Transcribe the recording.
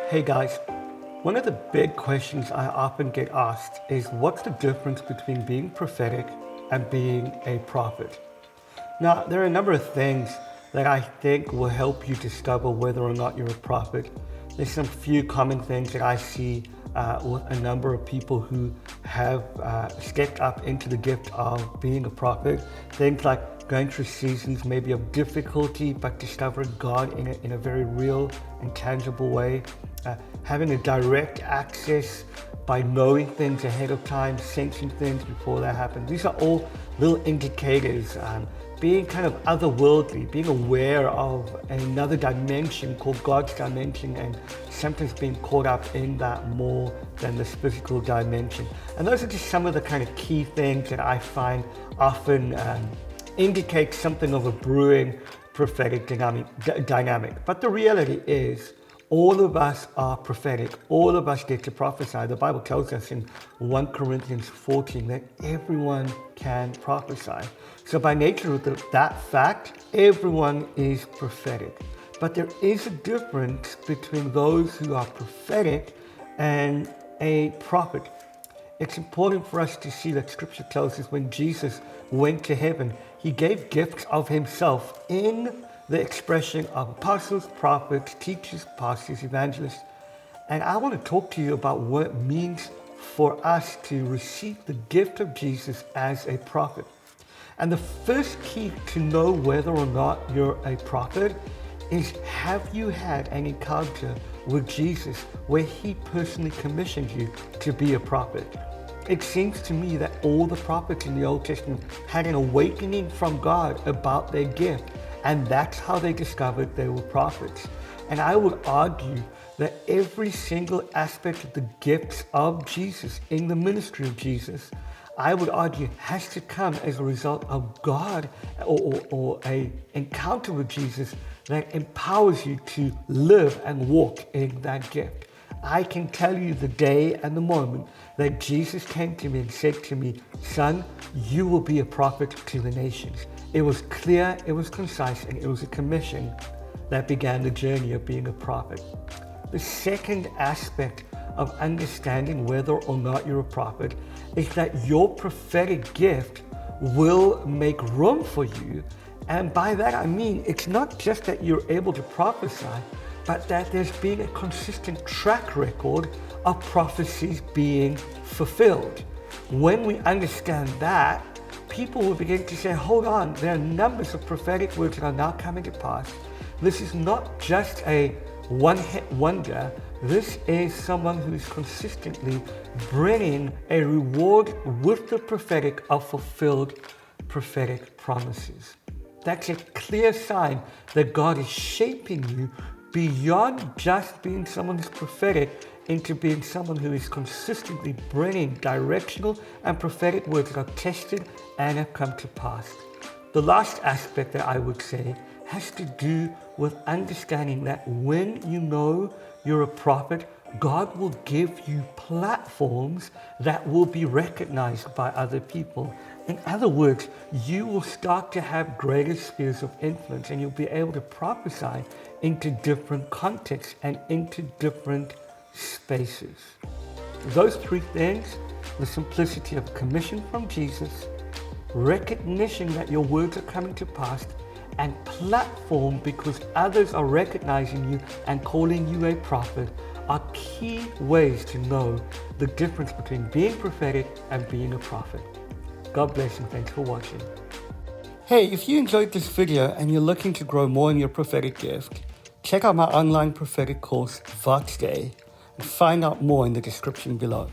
Hey guys, one of the big questions I often get asked is what's the difference between being prophetic and being a prophet? Now, there are a number of things that I think will help you discover whether or not you're a prophet. There's some few common things that I see with a number of people who have stepped up into the gift of being a prophet. Things like going through seasons maybe of difficulty, but discovering God in a very real and tangible way. Having a direct access by knowing things ahead of time, sensing things before that happen. These are all little indicators. Being kind of otherworldly, being aware of another dimension called God's dimension, and sometimes being caught up in that more than this physical dimension. And those are just some of the kind of key things that I find often indicate something of a brewing prophetic dynamic. But the reality is, all of us are prophetic. All of us get to prophesy. The Bible tells us in 1 Corinthians 14 that everyone can prophesy. So by nature of that fact, everyone is prophetic. But there is a difference between those who are prophetic and a prophet. It's important for us to see that Scripture tells us when Jesus went to heaven, he gave gifts of himself in the expression of apostles, prophets, teachers, pastors, evangelists. And I want to talk to you about what it means for us to receive the gift of Jesus as a prophet. And the first key to know whether or not you're a prophet is, have you had an encounter with Jesus where he personally commissioned you to be a prophet? It seems to me that all the prophets in the Old Testament had an awakening from God about their gift. And that's how they discovered they were prophets. And I would argue that every single aspect of the gifts of Jesus in the ministry of Jesus, I would argue, has to come as a result of God or a encounter with Jesus that empowers you to live and walk in that gift. I can tell you the day and the moment that Jesus came to me and said to me, son, you will be a prophet to the nations. It was clear, it was concise, and it was a commission that began the journey of being a prophet. The second aspect of understanding whether or not you're a prophet is that your prophetic gift will make room for you. And by that I mean, it's not just that you're able to prophesy, but that there's been a consistent track record of prophecies being fulfilled. When we understand that, people will begin to say, hold on, there are numbers of prophetic words that are now coming to pass. This is not just a one-hit wonder. This is someone who is consistently bringing a reward with the prophetic of fulfilled prophetic promises. That's a clear sign that God is shaping you beyond just being someone who's prophetic into being someone who is consistently bringing directional and prophetic words that are tested and have come to pass. The last aspect that I would say has to do with understanding that when you know you're a prophet, God will give you platforms that will be recognized by other people. In other words, you will start to have greater spheres of influence, and you'll be able to prophesy into different contexts and into different spaces. Those three things, the simplicity of commission from Jesus, recognition that your words are coming to pass, and platform because others are recognizing you and calling you a prophet, are key ways to know the difference between being prophetic and being a prophet. God bless and thanks for watching. Hey, if you enjoyed this video and you're looking to grow more in your prophetic gift, check out my online prophetic course, Vox Day, and find out more in the description below.